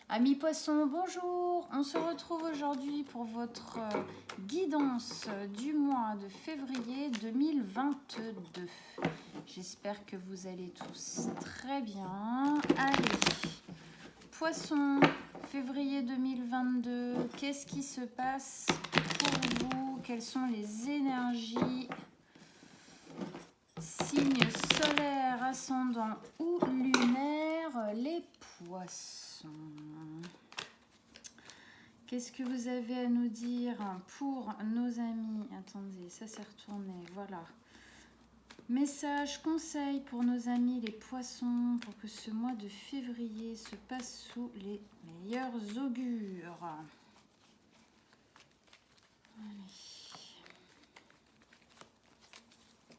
Amis poissons, bonjour. On se retrouve aujourd'hui pour votre guidance du mois de février 2022. J'espère que vous allez tous très bien. Allez, poissons, février 2022, qu'est-ce qui se passe pour vous? Quelles sont les énergies? Signes solaires, ascendant ou lunaire, les poissons. Qu'est-ce que vous avez à nous dire pour nos amis? Attendez, ça s'est retourné, voilà. Message, conseil pour nos amis les poissons pour que ce mois de février se passe sous les meilleurs augures. Allez.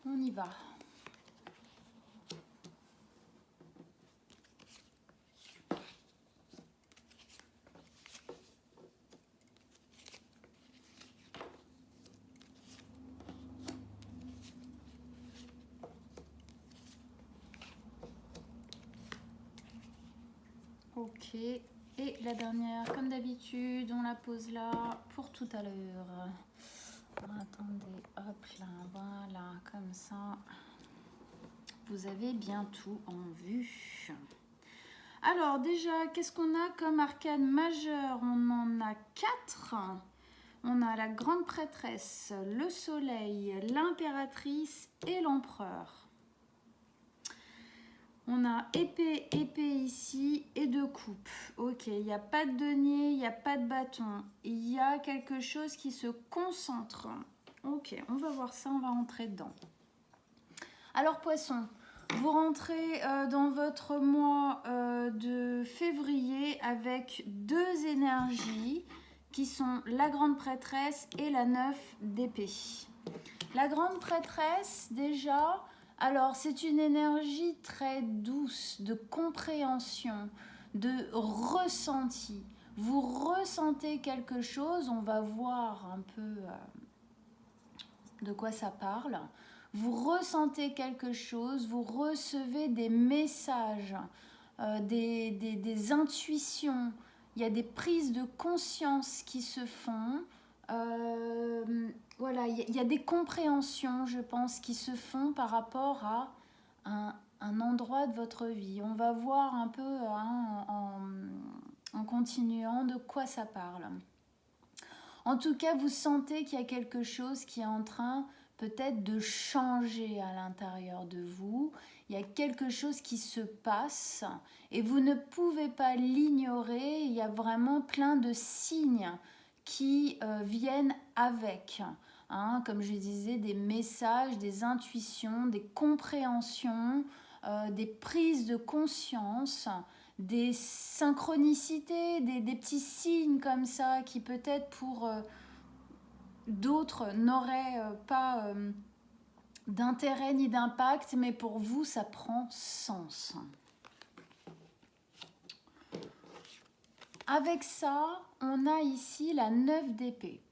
On y va. Ok, et la dernière, comme d'habitude, on la pose là pour tout à l'heure. Attendez, hop là, voilà, comme ça, vous avez bien tout en vue. Alors déjà, qu'est-ce qu'on a comme arcane majeur? On en a 4. On a la grande prêtresse, le soleil, l'impératrice et l'empereur. On a épée, épée ici et 2 coupes. Ok, il n'y a pas de denier, il n'y a pas de bâton. Il y a quelque chose qui se concentre. Ok, on va voir ça, on va rentrer dedans. Alors poisson, vous rentrez dans votre mois de février avec 2 énergies qui sont la grande prêtresse et la 9 d'épée. La grande prêtresse, déjà, alors c'est une énergie très douce, de compréhension, de ressenti. Vous ressentez quelque chose, on va voir un peu de quoi ça parle. Vous ressentez quelque chose, vous recevez des messages, des intuitions, il y a des prises de conscience qui se font. Voilà, il y a des compréhensions, je pense, qui se font par rapport à un endroit de votre vie. On va voir un peu en continuant de quoi ça parle. En tout cas, vous sentez qu'il y a quelque chose qui est en train peut-être de changer à l'intérieur de vous. Il y a quelque chose qui se passe et vous ne pouvez pas l'ignorer. Il y a vraiment plein de signes qui viennent avec. Hein, comme je disais, des messages, des intuitions, des compréhensions, des prises de conscience, des synchronicités, des petits signes comme ça qui peut-être pour d'autres n'auraient pas d'intérêt ni d'impact, mais pour vous ça prend sens. Avec ça, on a ici la 9 d'épée.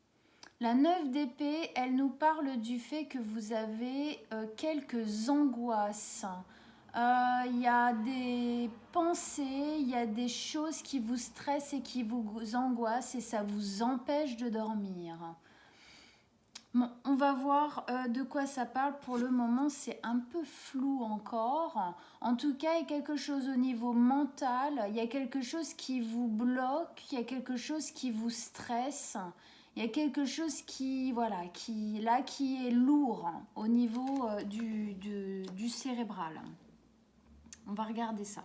La 9 d'épée, elle nous parle du fait que vous avez quelques angoisses. Il y a des pensées, il y a des choses qui vous stressent et qui vous angoissent et ça vous empêche de dormir. Bon, on va voir de quoi ça parle. Pour le moment, c'est un peu flou encore. En tout cas, il y a quelque chose au niveau mental, il y a quelque chose qui vous bloque, il y a quelque chose qui vous stresse. Il y a quelque chose qui, voilà, qui est lourd au niveau du cérébral. On va regarder ça.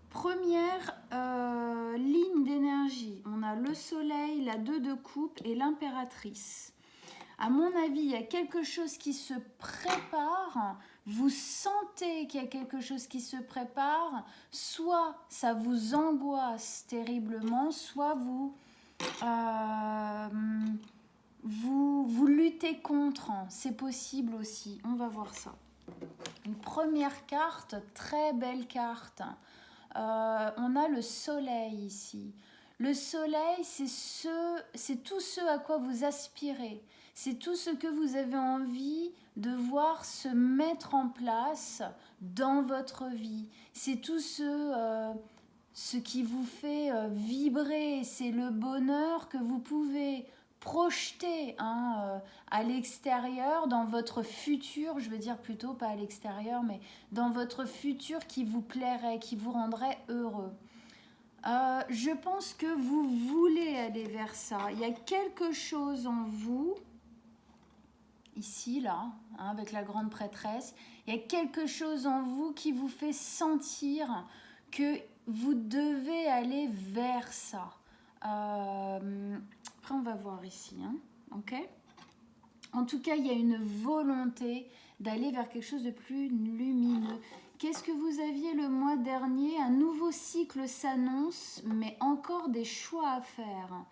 Première ligne d'énergie, on a le soleil, la 2 de coupe et l'impératrice. À mon avis, il y a quelque chose qui se prépare. Vous sentez qu'il y a quelque chose qui se prépare. Soit ça vous angoisse terriblement, soit vous luttez contre. C'est possible aussi. On va voir ça. Une première carte, très belle carte. On a le soleil ici. Le soleil, c'est tout ce à quoi vous aspirez. C'est tout ce que vous avez envie de voir se mettre en place dans votre vie. C'est tout ce qui vous fait vibrer, c'est le bonheur que vous pouvez projeter à l'extérieur, dans votre futur, je veux dire plutôt pas à l'extérieur, mais dans votre futur qui vous plairait, qui vous rendrait heureux. Je pense que vous voulez aller vers ça. Il y a quelque chose en vous, ici, là, avec la grande prêtresse, il y a quelque chose en vous qui vous fait sentir que vous devez aller vers ça. Après, on va voir ici, ok ? En tout cas, il y a une volonté d'aller vers quelque chose de plus lumineux. Qu'est-ce que vous aviez le mois dernier? Un nouveau cycle s'annonce, mais encore des choix à faire.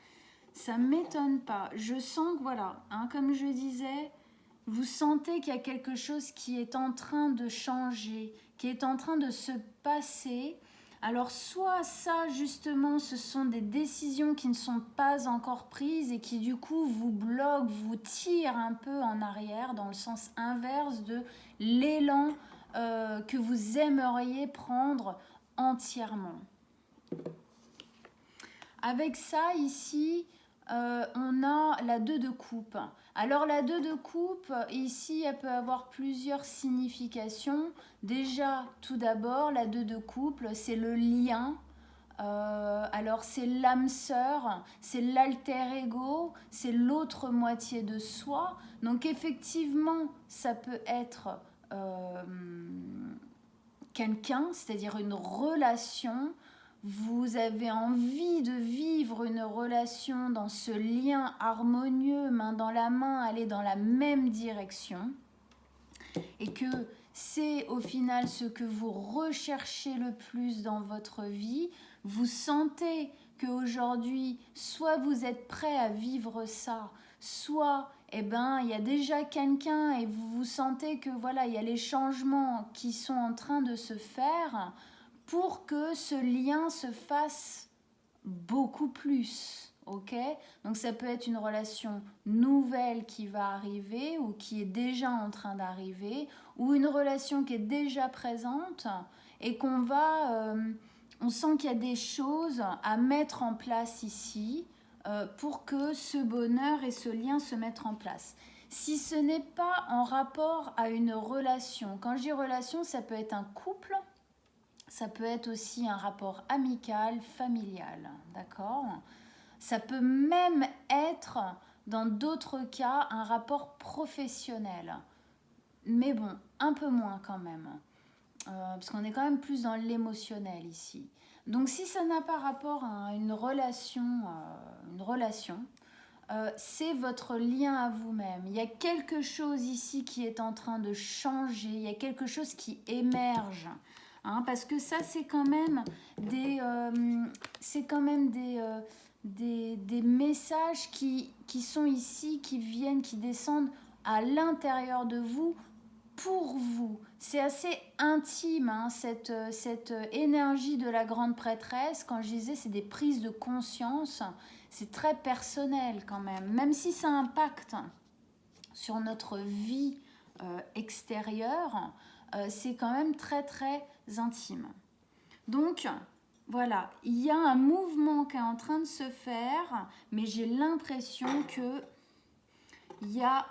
Ça ne m'étonne pas. Je sens que, voilà, comme je disais, vous sentez qu'il y a quelque chose qui est en train de changer, qui est en train de se passer. Alors, soit ça, justement, ce sont des décisions qui ne sont pas encore prises et qui, du coup, vous bloquent, vous tirent un peu en arrière, dans le sens inverse de l'élan que vous aimeriez prendre entièrement. Avec ça, ici, on a la 2 de coupe. Alors la 2 de coupe, ici, elle peut avoir plusieurs significations. Déjà, tout d'abord, la 2 de couple, c'est le lien. Alors c'est l'âme sœur, c'est l'alter ego, c'est l'autre moitié de soi. Donc effectivement, ça peut être quelqu'un, c'est-à-dire une relation. Vous avez envie de vivre une relation dans ce lien harmonieux, main dans la main, aller dans la même direction. Et que c'est au final ce que vous recherchez le plus dans votre vie. Vous sentez qu'aujourd'hui, soit vous êtes prêt à vivre ça, soit il y a déjà quelqu'un et vous sentez que voilà, il y a les changements qui sont en train de se faire pour que ce lien se fasse beaucoup plus. Ok ? Donc ça peut être une relation nouvelle qui va arriver ou qui est déjà en train d'arriver, ou une relation qui est déjà présente et qu'on va... on sent qu'il y a des choses à mettre en place ici pour que ce bonheur et ce lien se mettent en place. Si ce n'est pas en rapport à une relation, quand je dis relation, ça peut être un couple, ça peut être aussi un rapport amical, familial, d'accord ? Ça peut même être, dans d'autres cas, un rapport professionnel. Mais bon, un peu moins quand même. Parce qu'on est quand même plus dans l'émotionnel ici. Donc si ça n'a pas rapport à une relation, c'est votre lien à vous-même. Il y a quelque chose ici qui est en train de changer, il y a quelque chose qui émerge. Parce que ça, c'est quand même des messages qui sont ici, qui viennent, qui descendent à l'intérieur de vous, pour vous. C'est assez intime, cette énergie de la grande prêtresse. Quand je disais, c'est des prises de conscience, c'est très personnel quand même. Même si ça impacte sur notre vie extérieure, c'est quand même très très intime. Donc voilà, il y a un mouvement qui est en train de se faire, mais j'ai l'impression que il y a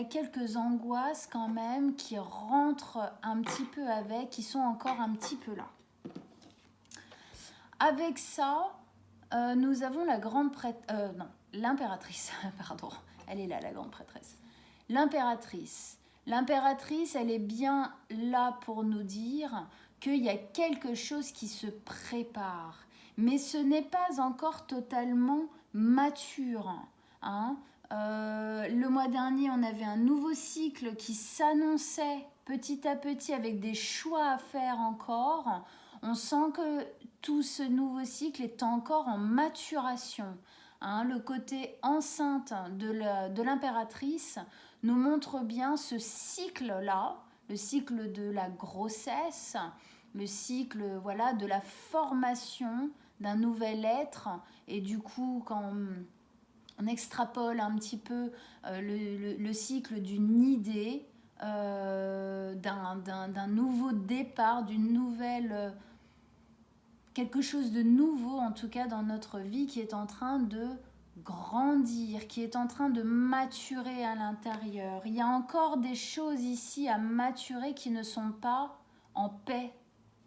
quelques angoisses quand même qui rentrent un petit peu avec, qui sont encore un petit peu là. Avec ça, nous avons la grande prêtresse, l'impératrice, pardon, elle est là, la grande prêtresse. L'impératrice, elle est bien là pour nous dire qu'il y a quelque chose qui se prépare, mais ce n'est pas encore totalement mature. Le mois dernier, on avait un nouveau cycle qui s'annonçait petit à petit avec des choix à faire encore. On sent que tout ce nouveau cycle est encore en maturation. Le côté enceinte de l'impératrice nous montre bien ce cycle-là, le cycle de la grossesse, le cycle de la formation d'un nouvel être. Et du coup, quand on extrapole un petit peu le cycle d'une idée, d'un nouveau départ, d'une nouvelle... quelque chose de nouveau, en tout cas dans notre vie, qui est en train de grandir, qui est en train de maturer à l'intérieur. Il y a encore des choses ici à maturer qui ne sont pas en paix,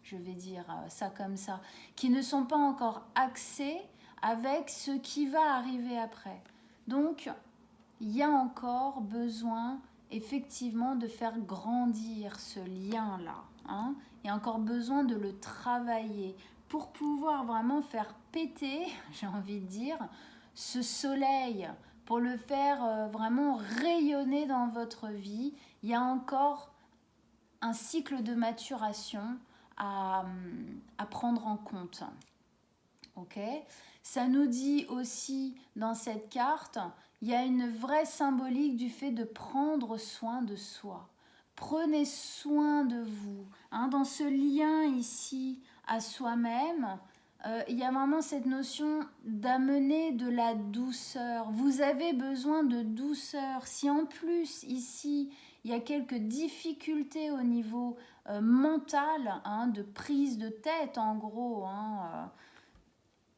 je vais dire ça comme ça, qui ne sont pas encore axées avec ce qui va arriver après. Donc, il y a encore besoin effectivement de faire grandir ce lien-là. Hein. Il y a encore besoin de le travailler pour pouvoir vraiment faire péter, j'ai envie de dire, ce soleil, pour le faire vraiment rayonner dans votre vie. Il y a encore un cycle de maturation à prendre en compte. Ok ? Ça nous dit aussi dans cette carte, il y a une vraie symbolique du fait de prendre soin de soi. Prenez soin de vous. Hein, dans ce lien ici à soi-même, il y a vraiment cette notion d'amener de la douceur. Vous avez besoin de douceur. Si en plus ici, il y a quelques difficultés au niveau mental, hein, de prise de tête en gros,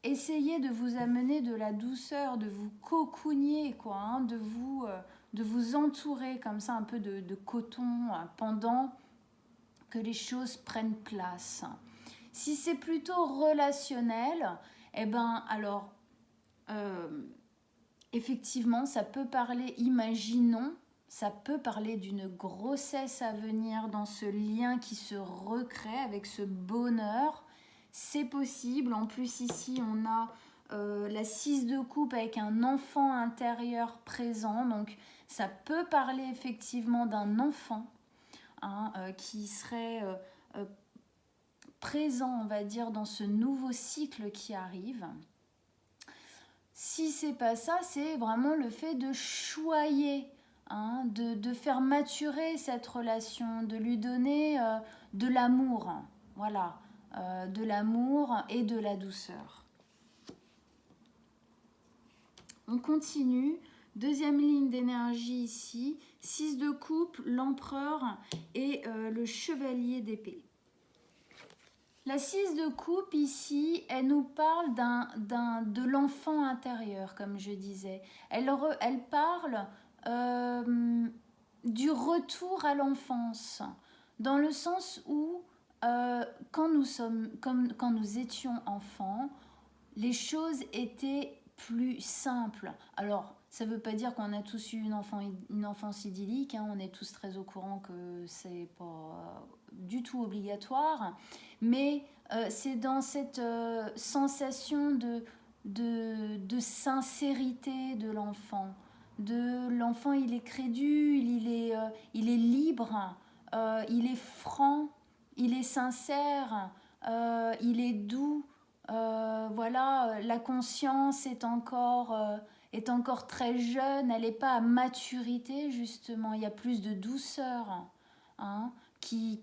essayez de vous amener de la douceur, de vous cocooner, quoi, hein, de vous entourer comme ça un peu de coton pendant que les choses prennent place. Si c'est plutôt relationnel, eh ben alors effectivement ça peut parler, imaginons, ça peut parler d'une grossesse à venir dans ce lien qui se recrée avec ce bonheur. C'est possible. En plus, ici, on a la 6 de coupe avec un enfant intérieur présent. Donc, ça peut parler effectivement d'un enfant qui serait présent, on va dire, dans ce nouveau cycle qui arrive. Si c'est pas ça, c'est vraiment le fait de choyer, de faire maturer cette relation, de lui donner de l'amour. Voilà. De l'amour et de la douceur. On continue. Deuxième ligne d'énergie ici. 6 de coupe, l'empereur et le chevalier d'épée. La 6 de coupe ici, elle nous parle de l'enfant intérieur, comme je disais. Elle parle du retour à l'enfance, dans le sens où quand nous étions enfants, les choses étaient plus simples. Alors, ça ne veut pas dire qu'on a tous eu une enfance idyllique, on est tous très au courant que c'est pas du tout obligatoire, mais c'est dans cette sensation de sincérité de l'enfant. L'enfant, il est crédule, il est libre, il est franc, il est sincère, il est doux. Voilà, la conscience est encore très jeune, elle n'est pas à maturité justement, il y a plus de douceur qui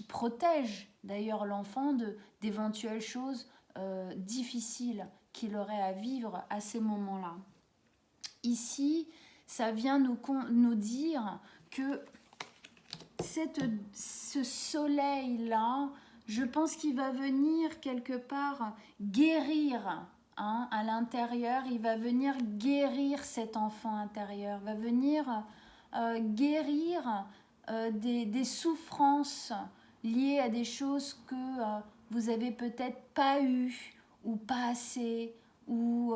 protège d'ailleurs l'enfant d'éventuelles choses difficiles qu'il aurait à vivre à ces moments-là. Ici, ça vient nous dire que ce soleil-là, je pense qu'il va venir quelque part guérir à l'intérieur, il va venir guérir cet enfant intérieur, va venir guérir des souffrances liées à des choses que vous avez peut-être pas eues ou pas assez, ou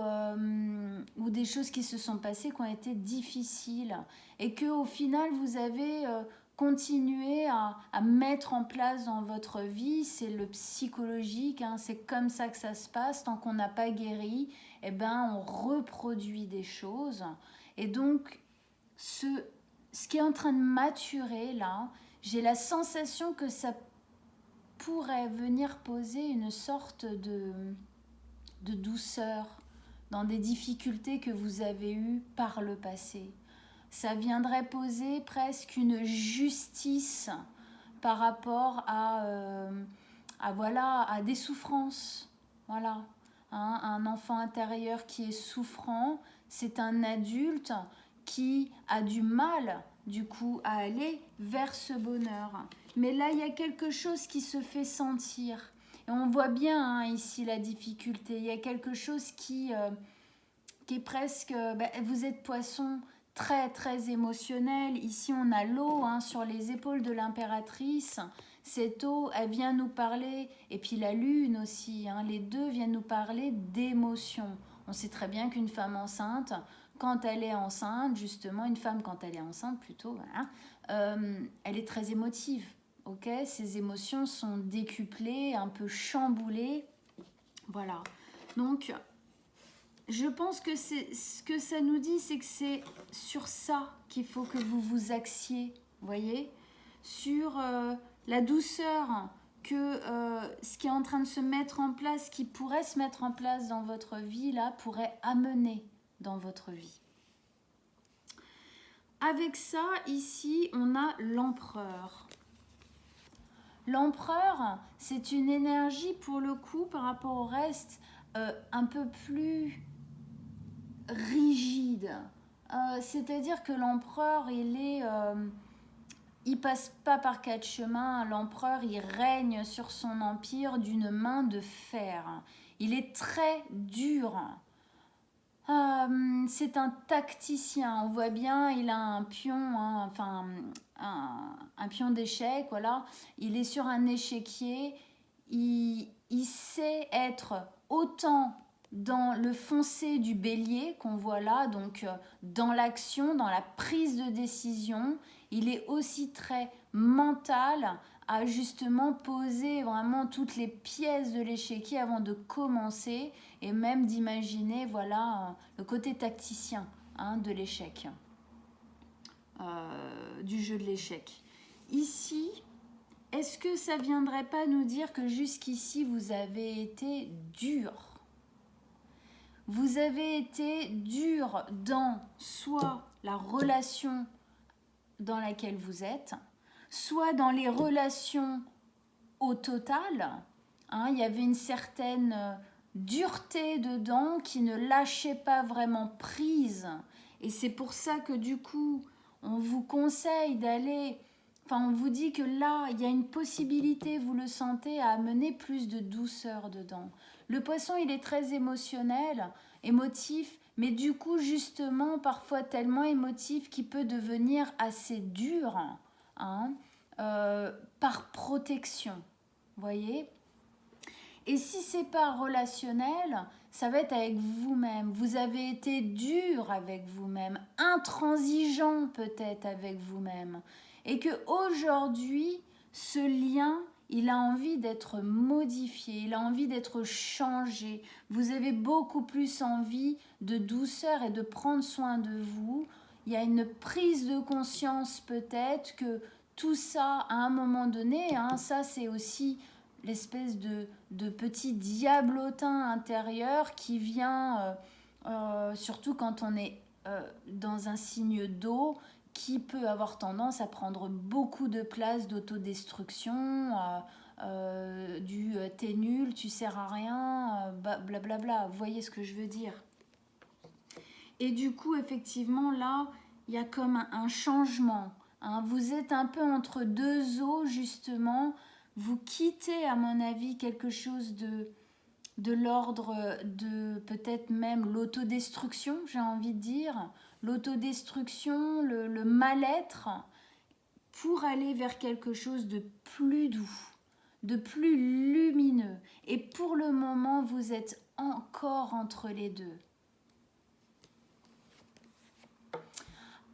des choses qui se sont passées qui ont été difficiles et que au final vous avez continué à mettre en place dans votre vie. C'est le psychologique, c'est comme ça que ça se passe. Tant qu'on n'a pas guéri, on reproduit des choses. Et donc ce qui est en train de maturer là, j'ai la sensation que ça pourrait venir poser une sorte de douceur dans des difficultés que vous avez eues par le passé. Ça viendrait poser presque une justice par rapport à des souffrances. Voilà. Un enfant intérieur qui est souffrant, c'est un adulte qui a du mal du coup, à aller vers ce bonheur. Mais là, il y a quelque chose qui se fait sentir. Et on voit bien hein, ici la difficulté. Il y a quelque chose qui est presque... vous êtes poisson très, très émotionnel. Ici, on a l'eau hein, sur les épaules de l'impératrice. Cette eau, elle vient nous parler, et puis la lune aussi, hein, les deux viennent nous parler d'émotion. On sait très bien qu'une femme enceinte, quand elle est enceinte, justement, une femme quand elle est enceinte plutôt, voilà, elle est très émotive. Okay, ses émotions sont décuplées, un peu chamboulées. Voilà. Donc, je pense que ce que ça nous dit, c'est que c'est sur ça qu'il faut que vous vous axiez, voyez, sur la douceur que ce qui est en train de se mettre en place, qui pourrait se mettre en place dans votre vie, là, pourrait amener dans votre vie. Avec ça, ici, on a l'empereur. L'empereur, c'est une énergie, pour le coup, par rapport au reste, un peu plus rigide. C'est-à-dire que l'empereur, il passe pas par quatre chemins. L'empereur, il règne sur son empire d'une main de fer. Il est très dur. C'est un tacticien. On voit bien, il a un pion, hein, enfin un pion d'échec. Voilà, il est sur un échiquier. Il sait être autant dans le foncé du bélier qu'on voit là, donc dans l'action, dans la prise de décision. Il est aussi très mental à justement poser vraiment toutes les pièces de l'échiquier avant de commencer et même d'imaginer voilà, le côté tacticien hein, de l'échec, du jeu de l'échec. Ici, est-ce que ça ne viendrait pas nous dire que jusqu'ici, vous avez été dur ? Vous avez été dur dans soit la relation dans laquelle vous êtes, soit dans les relations au total. Hein, il y avait une certaine dureté dedans qui ne lâchait pas vraiment prise. Et c'est pour ça que du coup, on vous conseille d'aller... Enfin, on vous dit que là, il y a une possibilité, vous le sentez, à amener plus de douceur dedans. Le poisson, il est très émotionnel, émotif, mais du coup, justement, parfois tellement émotif qu'il peut devenir assez dur, hein, par protection, voyez ? Et si c'est pas relationnel, ça va être avec vous-même. Vous avez été dur avec vous-même, intransigeant peut-être avec vous-même. Et qu'aujourd'hui, ce lien, il a envie d'être modifié, il a envie d'être changé. Vous avez beaucoup plus envie de douceur et de prendre soin de vous. Il y a une prise de conscience peut-être que tout ça, à un moment donné, hein, ça c'est aussi l'espèce de petit diablotin intérieur qui vient, surtout quand on est dans un signe d'eau, qui peut avoir tendance à prendre beaucoup de place d'autodestruction, du t'es nul, tu sers à rien, blablabla. Vous voyez ce que je veux dire? Et du coup, effectivement, là, il y a comme un changement. Hein. Vous êtes un peu entre deux eaux, justement. Vous quittez, à mon avis, quelque chose de l'ordre de peut-être même l'autodestruction, j'ai envie de dire. L'autodestruction, le mal-être, pour aller vers quelque chose de plus doux, de plus lumineux. Et pour le moment, vous êtes encore entre les deux.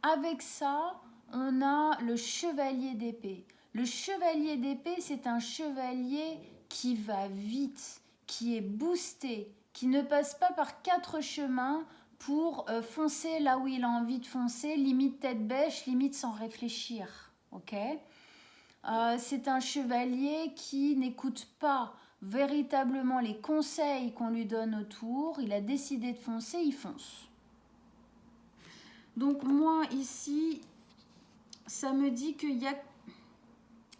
Avec ça, on a le chevalier d'épée. Le chevalier d'épée, c'est un chevalier qui va vite, qui est boosté, qui ne passe pas par quatre chemins pour foncer là où il a envie de foncer, limite tête bêche, limite sans réfléchir. Okay, c'est un chevalier qui n'écoute pas véritablement les conseils qu'on lui donne autour. Il a décidé de foncer, il fonce. Donc moi ici, ça me dit qu'il y a...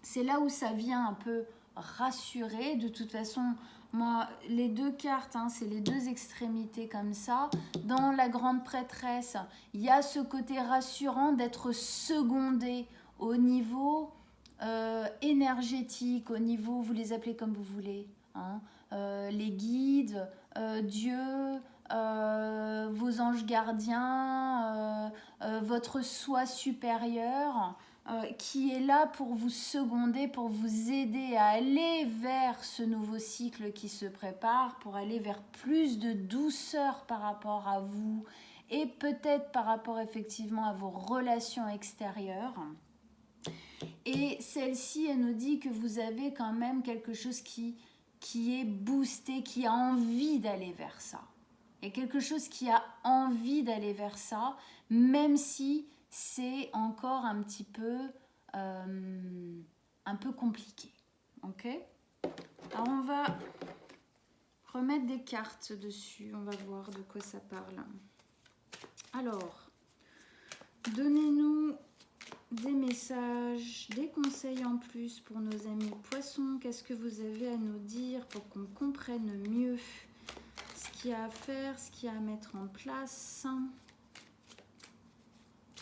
C'est là où ça vient un peu rassurer. De toute façon, Moi, les deux cartes, hein, c'est les deux extrémités comme ça. Dans la grande prêtresse, il y a ce côté rassurant d'être secondé au niveau énergétique, au niveau, vous les appelez comme vous voulez, hein, les guides, Dieu, vos anges gardiens, votre soi supérieur, qui est là pour vous seconder, pour vous aider à aller vers ce nouveau cycle qui se prépare, pour aller vers plus de douceur par rapport à vous et peut-être par rapport effectivement à vos relations extérieures. Et celle-ci, elle nous dit que vous avez quand même quelque chose qui est boosté, qui a envie d'aller vers ça. Il y a quelque chose qui a envie d'aller vers ça, même si c'est encore un peu compliqué. Ok? Alors on va remettre des cartes dessus, on va voir de quoi ça parle. Alors, donnez-nous des messages, des conseils en plus pour nos amis poissons. Qu'est-ce que vous avez à nous dire pour qu'on comprenne mieux ce qu'il y a à faire, ce qu'il y a à mettre en place?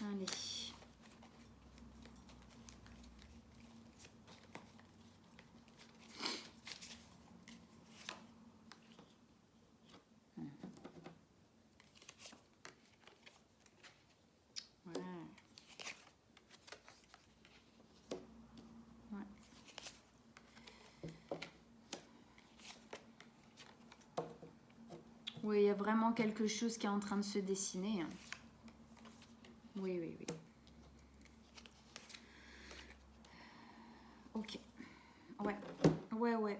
Allez. Oui, il y a vraiment quelque chose qui est en train de se dessiner. Oui, oui, oui. Ok. Ouais, ouais, ouais.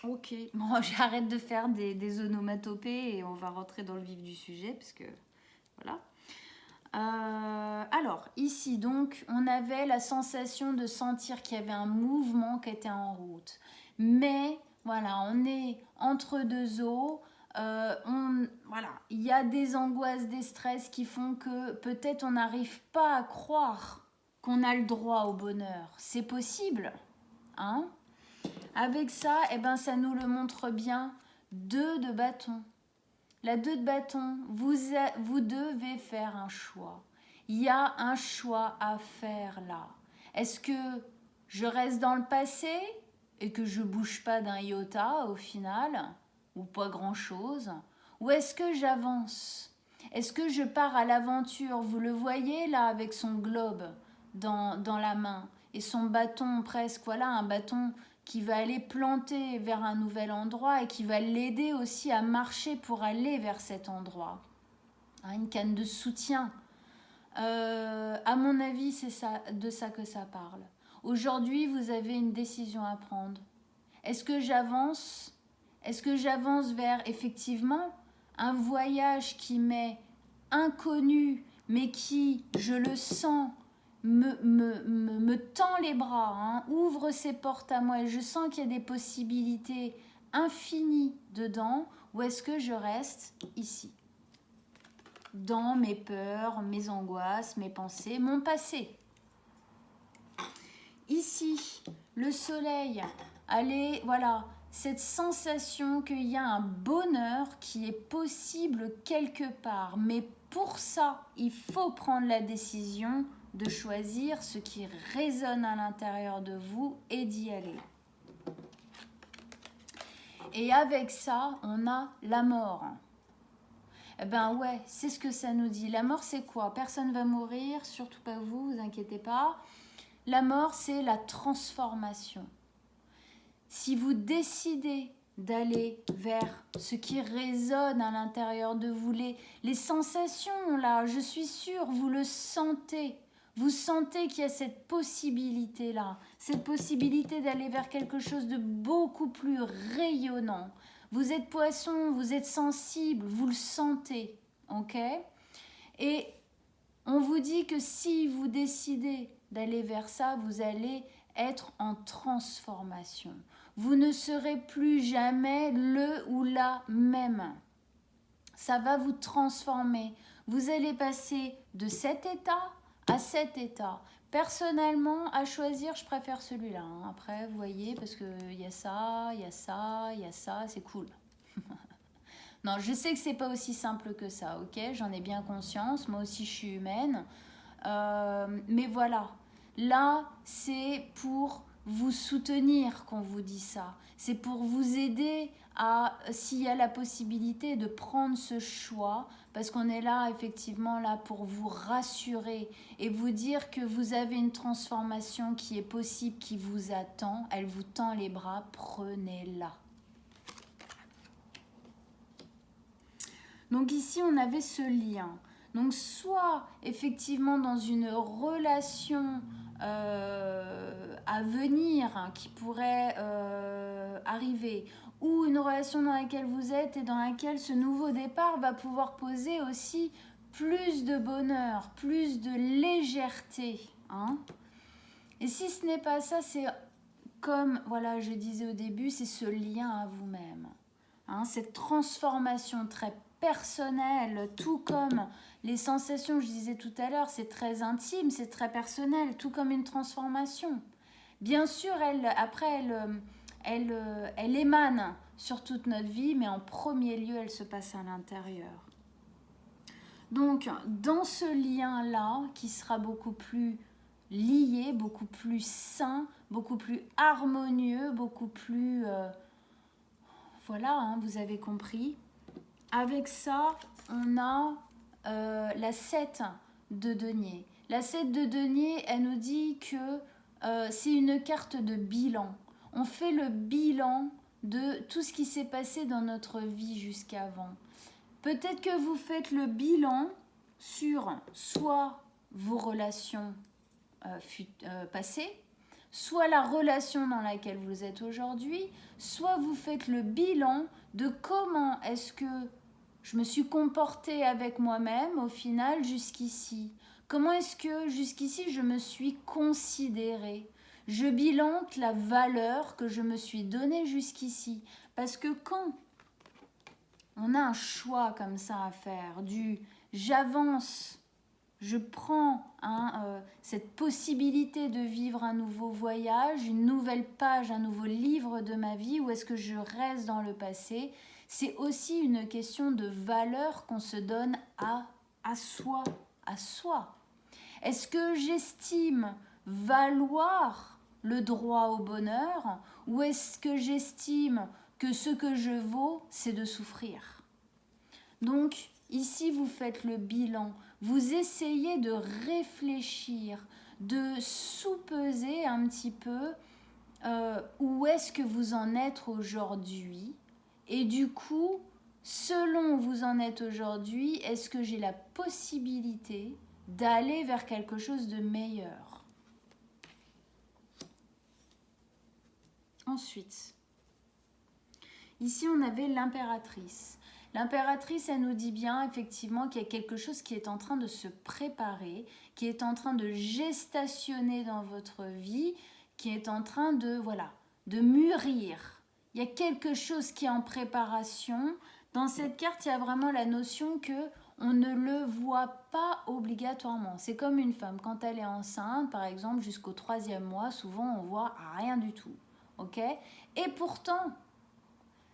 Ok. Bon, j'arrête de faire des onomatopées et on va rentrer dans le vif du sujet parce que voilà. Alors, ici, donc, on avait la sensation de sentir qu'il y avait un mouvement qui était en route. Mais, voilà, on est entre deux eaux. Voilà, il y a des angoisses, des stress qui font que peut-être on n'arrive pas à croire qu'on a le droit au bonheur. C'est possible, hein? Avec ça, eh ben, ça nous le montre bien. 2 de bâton. La 2 de bâton, vous devez faire un choix. Il y a un choix à faire là. Est-ce que je reste dans le passé et que je bouge pas d'un iota au final, ou pas grand-chose? Ou est-ce que j'avance? Est-ce que je pars à l'aventure? Vous le voyez là avec son globe dans la main et son bâton presque, voilà, un bâton qui va aller planter vers un nouvel endroit et qui va l'aider aussi à marcher pour aller vers cet endroit. Hein, une canne de soutien. À mon avis, c'est de ça que ça parle. Aujourd'hui, vous avez une décision à prendre. Est-ce que j'avance? Est-ce que j'avance vers effectivement un voyage qui m'est inconnu, mais qui, je le sens, me tend les bras, hein, ouvre ses portes à moi et je sens qu'il y a des possibilités infinies dedans, ou est-ce que je reste ici, dans mes peurs, mes angoisses, mes pensées, mon passé? Ici, le soleil, allez, voilà, cette sensation qu'il y a un bonheur qui est possible quelque part, mais pour ça, il faut prendre la décision de choisir ce qui résonne à l'intérieur de vous et d'y aller. Et avec ça, on a la mort. Eh ben ouais, c'est ce que ça nous dit. La mort, c'est quoi? Personne va mourir, surtout pas vous, vous inquiétez pas. La mort, c'est la transformation. Si vous décidez d'aller vers ce qui résonne à l'intérieur de vous, les sensations là, je suis sûre, vous le sentez. Vous sentez qu'il y a cette possibilité-là, cette possibilité d'aller vers quelque chose de beaucoup plus rayonnant. Vous êtes poisson, vous êtes sensible, vous le sentez, ok? Et on vous dit que si vous décidez d'aller vers ça, vous allez être en transformation. Vous ne serez plus jamais le ou la même. Ça va vous transformer. Vous allez passer de cet état à cet état. Personnellement, à choisir, je préfère celui-là. Hein. Après, vous voyez, parce qu'il y a ça, il y a ça, il y a ça, c'est cool. Non, je sais que c'est pas aussi simple que ça, ok? J'en ai bien conscience, moi aussi je suis humaine. Mais voilà, là, c'est pour vous soutenir qu'on vous dit ça. C'est pour vous aider à, s'il y a la possibilité de prendre ce choix, parce qu'on est là, effectivement, là pour vous rassurer et vous dire que vous avez une transformation qui est possible, qui vous attend. Elle vous tend les bras, prenez-la. Donc ici, on avait ce lien. Donc soit effectivement dans une relation à venir hein, qui pourrait arriver, ou une relation dans laquelle vous êtes et dans laquelle ce nouveau départ va pouvoir poser aussi plus de bonheur, plus de légèreté. Hein. Et si ce n'est pas ça, c'est comme voilà, je disais au début, c'est ce lien à vous-même. Hein, cette transformation très personnelle, tout comme les sensations, je disais tout à l'heure, c'est très intime, c'est très personnel, tout comme une transformation. Bien sûr, elle émane sur toute notre vie, mais en premier lieu, elle se passe à l'intérieur. Donc, dans ce lien-là, qui sera beaucoup plus lié, beaucoup plus sain, beaucoup plus harmonieux, beaucoup plus... voilà, hein, vous avez compris. Avec ça, on a la 7 de denier. La 7 de denier, elle nous dit que c'est une carte de bilan. On fait le bilan de tout ce qui s'est passé dans notre vie jusqu'avant. Peut-être que vous faites le bilan sur soit vos relations passées, soit la relation dans laquelle vous êtes aujourd'hui, soit vous faites le bilan de comment est-ce que je me suis comportée avec moi-même au final jusqu'ici. Comment est-ce que jusqu'ici je me suis considérée? Je bilante la valeur que je me suis donnée jusqu'ici. Parce que quand on a un choix comme ça à faire, du j'avance, je prends cette possibilité de vivre un nouveau voyage, une nouvelle page, un nouveau livre de ma vie, ou est-ce que je reste dans le passé? C'est aussi une question de valeur qu'on se donne à soi, à soi. Est-ce que j'estime valoir le droit au bonheur, ou est-ce que j'estime que ce que je vaux, c'est de souffrir? Donc, ici, vous faites le bilan. Vous essayez de réfléchir, de sous-peser un petit peu où est-ce que vous en êtes aujourd'hui. Et du coup, selon où vous en êtes aujourd'hui, est-ce que j'ai la possibilité d'aller vers quelque chose de meilleur? Ensuite, ici, on avait l'impératrice. L'impératrice, elle nous dit bien effectivement qu'il y a quelque chose qui est en train de se préparer, qui est en train de gestationner dans votre vie, qui est en train de mûrir. Il y a quelque chose qui est en préparation. Dans cette carte, il y a vraiment la notion que on ne le voit pas obligatoirement. C'est comme une femme, quand elle est enceinte, par exemple, jusqu'au 3e mois, souvent on voit rien du tout. Ok ? Et pourtant,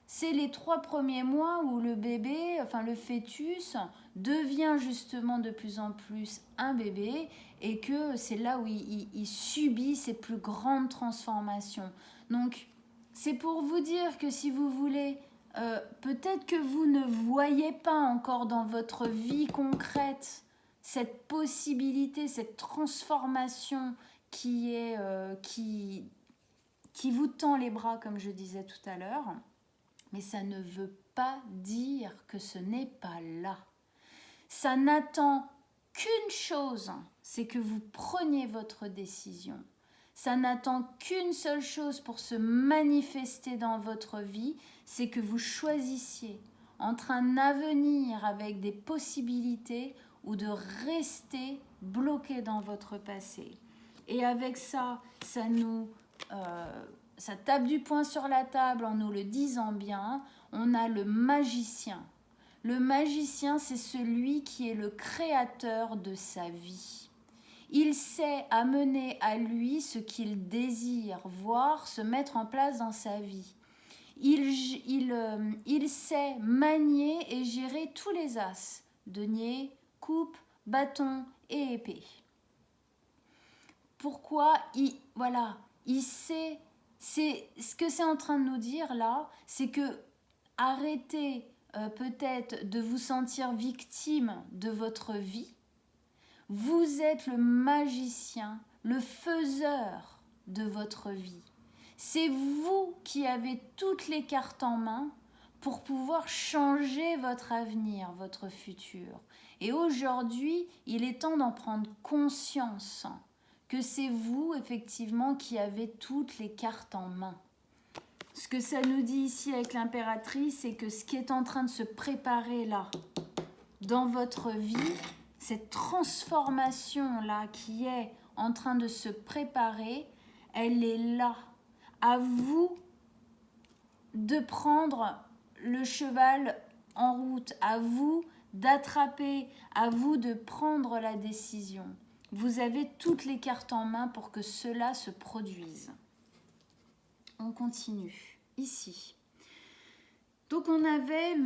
c'est les 3 premiers mois où le bébé, enfin le fœtus, devient justement de plus en plus un bébé et que c'est là où il subit ses plus grandes transformations. Donc, c'est pour vous dire que si vous voulez, peut-être que vous ne voyez pas encore dans votre vie concrète cette possibilité, cette transformation qui vous tend les bras, comme je disais tout à l'heure. Mais ça ne veut pas dire que ce n'est pas là. Ça n'attend qu'une chose, c'est que vous preniez votre décision. Ça n'attend qu'une seule chose pour se manifester dans votre vie, c'est que vous choisissiez entre un avenir avec des possibilités ou de rester bloqué dans votre passé. Et avec ça, ça tape du poing sur la table en nous le disant bien. On a le magicien. Le magicien, c'est celui qui est le créateur de sa vie. Il sait amener à lui ce qu'il désire voir se mettre en place dans sa vie. Il sait manier et gérer tous les as, denier, coupe, bâton et épée. Pourquoi il sait, c'est ce que c'est en train de nous dire là, c'est que arrêtez peut-être de vous sentir victime de votre vie. Vous êtes le magicien, le faiseur de votre vie. C'est vous qui avez toutes les cartes en main pour pouvoir changer votre avenir, votre futur. Et aujourd'hui, il est temps d'en prendre conscience que c'est vous, effectivement, qui avez toutes les cartes en main. Ce que ça nous dit ici avec l'impératrice, c'est que ce qui est en train de se préparer là, dans votre vie, cette transformation-là qui est en train de se préparer, elle est là. À vous de prendre le cheval en route, à vous d'attraper, à vous de prendre la décision. Vous avez toutes les cartes en main pour que cela se produise. On continue. Ici. Donc on avait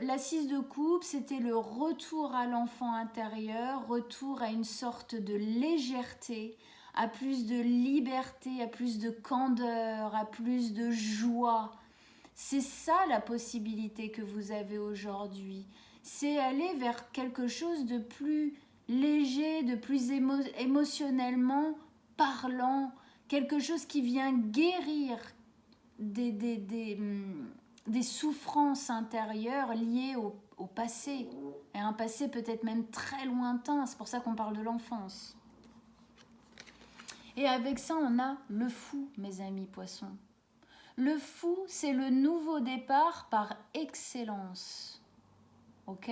l'assise de coupe, c'était le retour à l'enfant intérieur, retour à une sorte de légèreté, à plus de liberté, à plus de candeur, à plus de joie. C'est ça la possibilité que vous avez aujourd'hui. C'est aller vers quelque chose de plus léger, de plus émotionnellement parlant, quelque chose qui vient guérir des souffrances intérieures liées au passé. Et un passé peut-être même très lointain, c'est pour ça qu'on parle de l'enfance. Et avec ça, on a le fou, mes amis poissons. Le fou, c'est le nouveau départ par excellence. Ok ?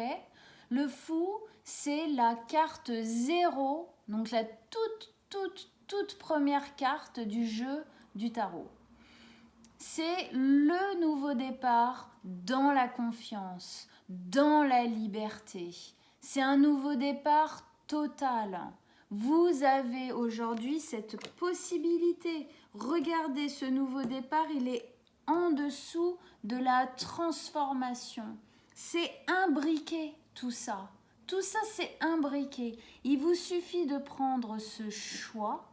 Le fou, c'est la carte 0, donc la toute première carte du jeu du tarot. C'est le nouveau départ dans la confiance, dans la liberté. C'est un nouveau départ total. Vous avez aujourd'hui cette possibilité. Regardez ce nouveau départ, il est en dessous de la transformation. C'est imbriqué tout ça. Tout ça, c'est imbriqué. Il vous suffit de prendre ce choix,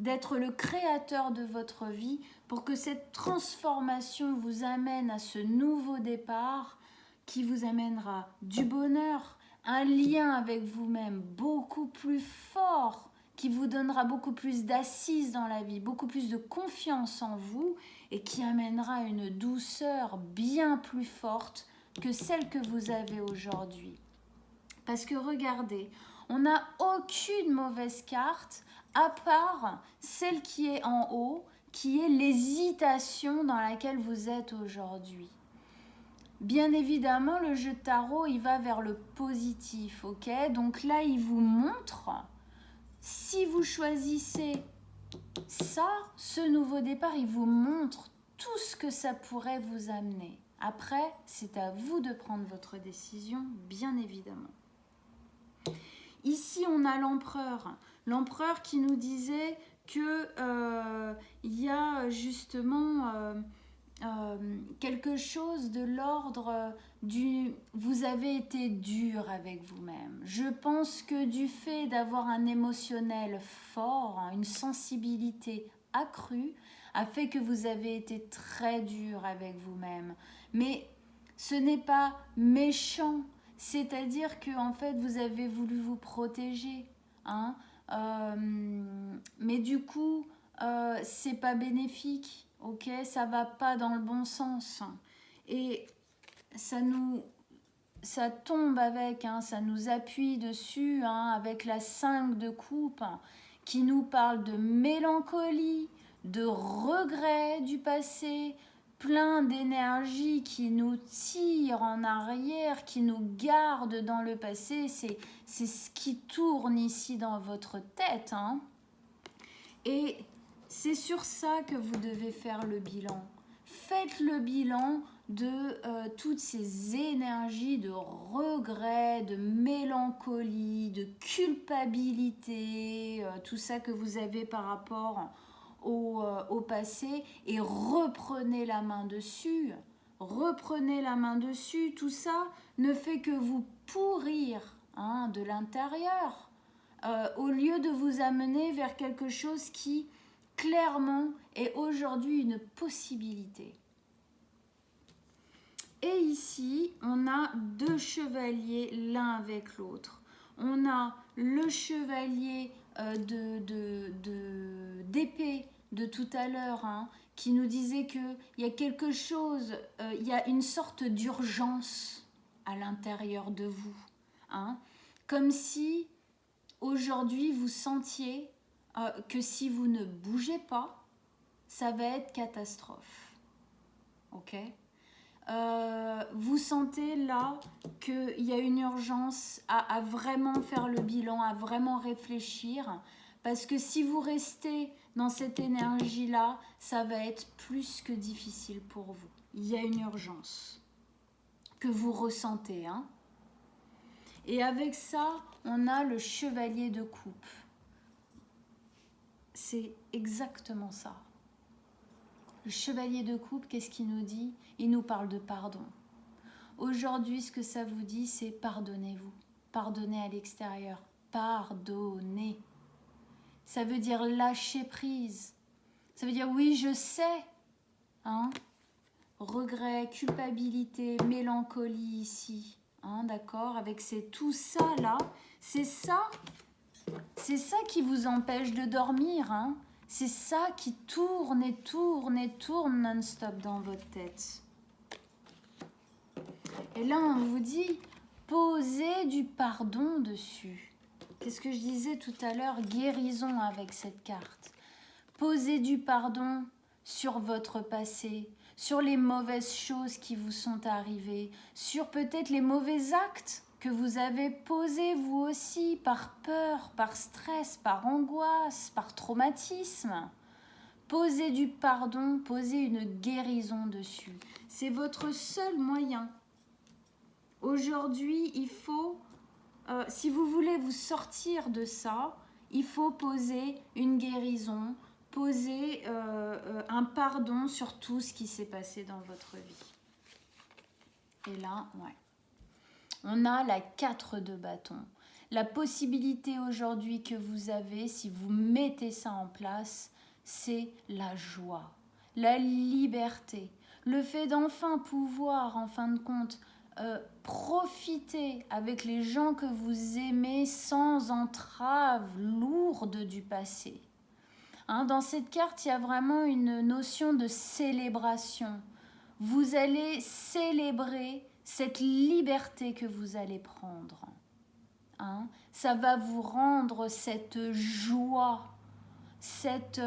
d'être le créateur de votre vie pour que cette transformation vous amène à ce nouveau départ qui vous amènera du bonheur, un lien avec vous-même beaucoup plus fort, qui vous donnera beaucoup plus d'assises dans la vie, beaucoup plus de confiance en vous et qui amènera une douceur bien plus forte que celle que vous avez aujourd'hui. Parce que regardez, on n'a aucune mauvaise carte à part celle qui est en haut, qui est l'hésitation dans laquelle vous êtes aujourd'hui. Bien évidemment, le jeu de tarot, il va vers le positif, ok ? Donc là, il vous montre, si vous choisissez ça, ce nouveau départ, il vous montre tout ce que ça pourrait vous amener. Après, c'est à vous de prendre votre décision, bien évidemment. Ici, on a l'empereur. L'empereur qui nous disait que y a justement quelque chose de l'ordre du « vous avez été dur avec vous-même ». Je pense que du fait d'avoir un émotionnel fort, une sensibilité accrue, a fait que vous avez été très dur avec vous-même. Mais ce n'est pas méchant. C'est-à-dire que en fait, vous avez voulu vous protéger, hein, mais du coup, c'est pas bénéfique, ok, ça va pas dans le bon sens, et ça tombe avec, hein, ça nous appuie dessus, hein, avec la 5 de coupe, qui nous parle de mélancolie, de regret du passé, plein d'énergie qui nous tire en arrière, qui nous garde dans le passé. C'est ce qui tourne ici dans votre tête, hein. Et c'est sur ça que vous devez faire le bilan. faites le bilan de toutes ces énergies de regret, de mélancolie, de culpabilité, tout ça que vous avez par rapport au passé, et reprenez la main dessus. Reprenez la main dessus. Tout ça ne fait que vous pourrir de l'intérieur, au lieu de vous amener vers quelque chose qui, clairement, est aujourd'hui une possibilité. Et ici, on a deux chevaliers l'un avec l'autre. On a le chevalier d'épée de tout à l'heure, qui nous disait qu'il y a quelque chose, il y a une sorte d'urgence à l'intérieur de vous. Comme si aujourd'hui vous sentiez que si vous ne bougez pas, ça va être catastrophe. Ok ? Vous sentez là qu'il y a une urgence à vraiment faire le bilan, à vraiment réfléchir, parce que si vous restez dans cette énergie-là, ça va être plus que difficile pour vous. Il y a une urgence que vous ressentez. Et avec ça, on a le chevalier de coupe. C'est exactement ça. Le chevalier de coupe, qu'est-ce qu'il nous dit? Il nous parle de pardon. Aujourd'hui, ce que ça vous dit, c'est pardonnez-vous. Pardonnez à l'extérieur. Pardonnez. Ça veut dire lâcher prise. Ça veut dire oui, je sais. Regret, culpabilité, mélancolie ici. D'accord? Avec tout ça là, c'est ça qui vous empêche de dormir. C'est ça qui tourne et tourne et tourne non-stop dans votre tête. Et là, on vous dit, posez du pardon dessus. Qu'est-ce que je disais tout à l'heure? Guérison avec cette carte. Posez du pardon sur votre passé, sur les mauvaises choses qui vous sont arrivées, sur peut-être les mauvais actes que vous avez posés vous aussi, par peur, par stress, par angoisse, par traumatisme. Posez du pardon, posez une guérison dessus. C'est votre seul moyen. Aujourd'hui, il faut, si vous voulez vous sortir de ça, il faut poser une guérison, poser un pardon sur tout ce qui s'est passé dans votre vie. Et là, ouais. On a la 4 de bâton. La possibilité aujourd'hui que vous avez, si vous mettez ça en place, c'est la joie, la liberté, le fait d'enfin pouvoir, en fin de compte, profiter avec les gens que vous aimez sans entrave lourde du passé. Dans cette carte, il y a vraiment une notion de célébration. Vous allez célébrer cette liberté que vous allez prendre. Ça va vous rendre cette joie, cette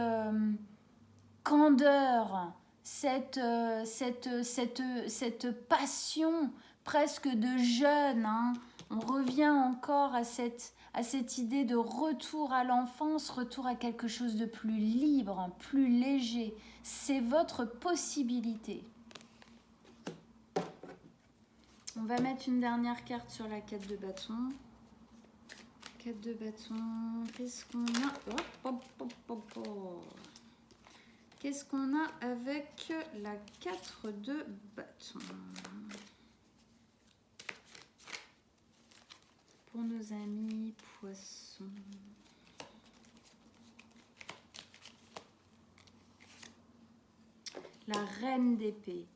candeur, cette passion presque de jeune. On revient encore à cette idée de retour à l'enfance, retour à quelque chose de plus libre, plus léger. C'est votre possibilité. On va mettre une dernière carte sur la 4 de bâton. 4 de bâton, qu'est-ce qu'on a? Qu'est-ce qu'on a avec la 4 de bâton? Pour nos amis poissons. La reine d'épée.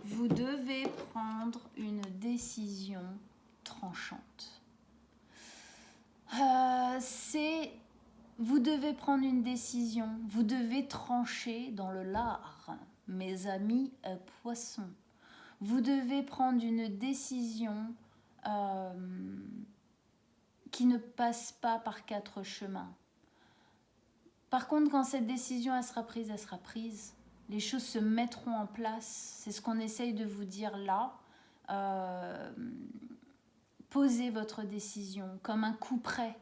Vous devez prendre une décision tranchante. Vous devez prendre une décision. Vous devez trancher dans le lard, mes amis poissons. Vous devez prendre une décision qui ne passe pas par 4 chemins. Par contre, quand cette décision elle sera prise, elle sera prise. Les choses se mettront en place. C'est ce qu'on essaye de vous dire là. Posez votre décision comme un coup près.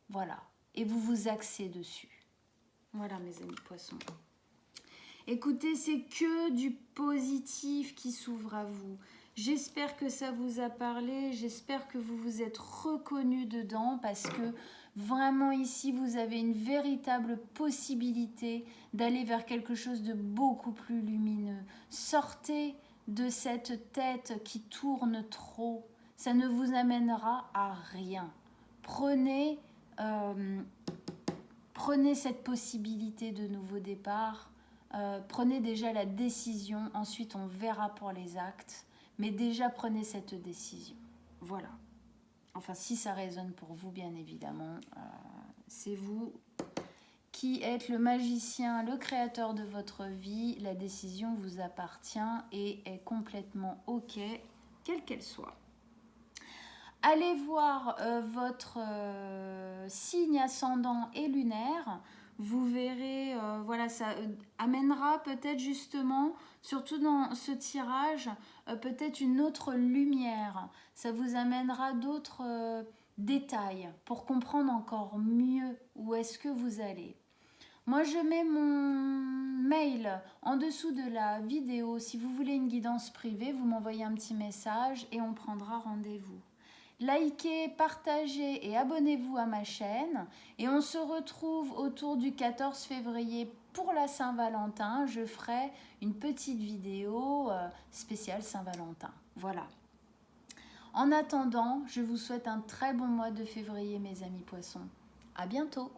Voilà. Et vous vous axez dessus. Voilà, mes amis poissons. Écoutez, c'est que du positif qui s'ouvre à vous. J'espère que ça vous a parlé, j'espère que vous vous êtes reconnu dedans parce que vraiment ici, vous avez une véritable possibilité d'aller vers quelque chose de beaucoup plus lumineux. Sortez de cette tête qui tourne trop. Ça ne vous amènera à rien. Prenez cette possibilité de nouveau départ. Prenez déjà la décision. Ensuite, on verra pour les actes. Mais déjà, prenez cette décision. Voilà. Enfin, si ça résonne pour vous, bien évidemment. C'est vous qui êtes le magicien, le créateur de votre vie. La décision vous appartient et est complètement OK, quelle qu'elle soit. Allez voir votre signe ascendant et lunaire. Vous verrez, voilà, ça amènera peut-être justement, surtout dans ce tirage, peut-être une autre lumière. Ça vous amènera d'autres détails pour comprendre encore mieux où est-ce que vous allez. Moi, je mets mon mail en dessous de la vidéo. Si vous voulez une guidance privée, vous m'envoyez un petit message et on prendra rendez-vous. Likez, partagez et abonnez-vous à ma chaîne. Et on se retrouve autour du 14 février pour la Saint-Valentin. Je ferai une petite vidéo spéciale Saint-Valentin. Voilà. En attendant, je vous souhaite un très bon mois de février, mes amis poissons. À bientôt!